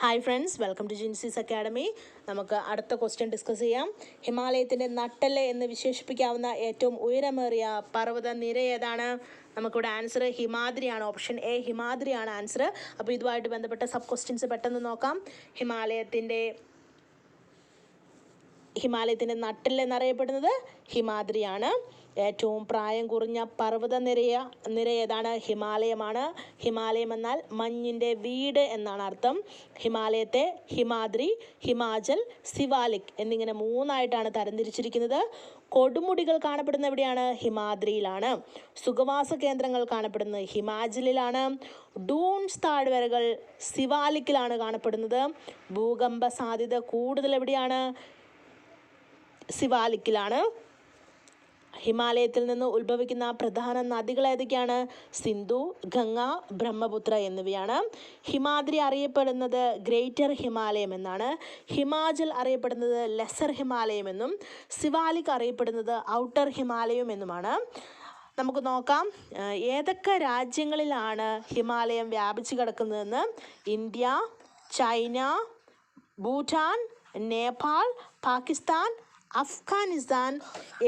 Hi friends, welcome to Jinsy's academy. നമുക്ക് അടുത്ത question discuss ചെയ്യാം. ഹിമാലയത്തിൻ്റെ നട്ടെല്ല് എന്ന് വിശേഷിപ്പിക്കാവുന്ന ഏറ്റവും ഉയരമേറിയ പർവ്വത നിര ഏതാണ്? നമുക്കിവിടെ ആൻസർ ഹിമാദ്രിയാണ്. ഓപ്ഷൻ എ ഹിമാദ്രിയാണ് ആൻസർ. അപ്പോൾ ഇതുമായിട്ട് ബന്ധപ്പെട്ട സബ് ക്വസ്റ്റ്യൻസ് പെട്ടെന്ന് നോക്കാം. ഹിമാലയത്തിൻ്റെ നട്ടെല്ല് എന്നറിയപ്പെടുന്നത് ഹിമാദ്രിയാണ്. ഏറ്റവും പ്രായം കുറഞ്ഞ പർവ്വത നിര ഏതാണ്? ഹിമാലയമാണ്. ഹിമാലയം എന്നാൽ മഞ്ഞിൻ്റെ വീട് എന്നാണ് അർത്ഥം. ഹിമാലയത്തെ ഹിമാദ്രി, ഹിമാചൽ, സിവാലിക് എന്നിങ്ങനെ മൂന്നായിട്ടാണ് തരംതിരിച്ചിരിക്കുന്നത്. കൊടുമുടികൾ കാണപ്പെടുന്നത് എവിടെയാണ്? ഹിമാദ്രിയിലാണ്. സുഖവാസ കേന്ദ്രങ്ങൾ കാണപ്പെടുന്നത് ഹിമാചലിലാണ്. ഡൂൺസ് താഴ്വരകൾ സിവാലിക്കിലാണ് കാണപ്പെടുന്നത്. ഭൂകമ്പ സാധ്യത കൂടുതൽ എവിടെയാണ്? സിവാലിക്കിലാണ്. ഹിമാലയത്തിൽ നിന്ന് ഉത്ഭവിക്കുന്ന പ്രധാന നദികൾ ഏതൊക്കെയാണ്? സിന്ധു, ഗംഗ, ബ്രഹ്മപുത്ര എന്നിവയാണ്. ഹിമാദ്രി അറിയപ്പെടുന്നത് ഗ്രേറ്റർ ഹിമാലയം എന്നാണ്. ഹിമാചൽ അറിയപ്പെടുന്നത് ലെസർ ഹിമാലയം എന്നും സിവാലിക് അറിയപ്പെടുന്നത് ഔട്ടർ ഹിമാലയം എന്നുമാണ്. നമുക്ക് നോക്കാം ഏതൊക്കെ രാജ്യങ്ങളിലാണ് ഹിമാലയം വ്യാപിച്ചു കിടക്കുന്നതെന്ന്. ഇന്ത്യ, ചൈന, ഭൂട്ടാൻ, നേപ്പാൾ, പാകിസ്ഥാൻ, അഫ്ഗാനിസ്ഥാൻ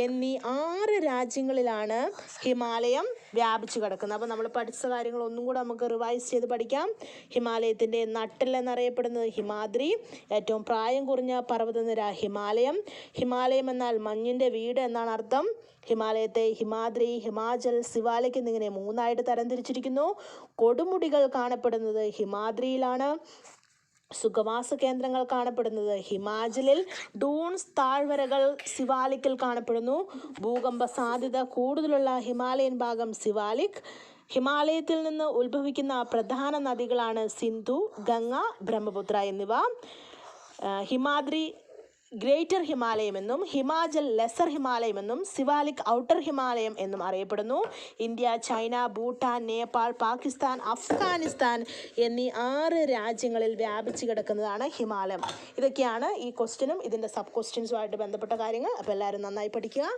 എന്നീ 6 രാജ്യങ്ങളിലാണ് ഹിമാലയം വ്യാപിച്ചു കിടക്കുന്നത്. അപ്പോൾ നമ്മൾ പഠിച്ച കാര്യങ്ങൾ ഒന്നും കൂടെ നമുക്ക് റിവൈസ് ചെയ്ത് പഠിക്കാം. ഹിമാലയത്തിൻ്റെ നട്ടെല്ല് എന്നറിയപ്പെടുന്നത് ഹിമാദ്രി. ഏറ്റവും പ്രായം കുറഞ്ഞ പർവ്വതനിര ഹിമാലയം. ഹിമാലയം എന്നാൽ മഞ്ഞിൻ്റെ വീട് എന്നാണ് അർത്ഥം. ഹിമാലയത്തെ ഹിമാദ്രി, ഹിമാചൽ, സിവാലിക് എന്നിങ്ങനെ മൂന്നായിട്ട് തരംതിരിച്ചിരിക്കുന്നു. കൊടുമുടികൾ കാണപ്പെടുന്നത് ഹിമാദ്രിയിലാണ്. സുഖവാസ കേന്ദ്രങ്ങൾ കാണപ്പെടുന്നത് ഹിമാചലിൽ. ഡൂൺസ് താഴ്വരകൾ സിവാലിക്കിൽ കാണപ്പെടുന്നു. ഭൂകമ്പ സാധ്യത കൂടുതലുള്ള ഹിമാലയൻ ഭാഗം സിവാലിക്. ഹിമാലയത്തിൽ നിന്ന് ഉത്ഭവിക്കുന്ന പ്രധാന നദികളാണ് സിന്ധു, ഗംഗ, ബ്രഹ്മപുത്ര എന്നിവ. ഹിമാദ്രി ഗ്രേറ്റർ ഹിമാലയം എന്നും ഹിമാചൽ ലെസർ ഹിമാലയം എന്നും സിവാലിക് ഔട്ടർ ഹിമാലയം എന്നും അറിയപ്പെടുന്നു. ഇന്ത്യ, ചൈന, ഭൂട്ടാൻ, നേപ്പാൾ, പാകിസ്ഥാൻ, അഫ്ഗാനിസ്ഥാൻ എന്നീ 6 രാജ്യങ്ങളിൽ വ്യാപിച്ചു കിടക്കുന്നതാണ് ഹിമാലയം. ഇതൊക്കെയാണ് ഈ ക്വസ്റ്റ്യനും ഇതിൻ്റെ സബ് ക്വസ്റ്റ്യൻസുമായിട്ട് ബന്ധപ്പെട്ട കാര്യങ്ങൾ. അപ്പോൾ എല്ലാവരും നന്നായി പഠിക്കുക.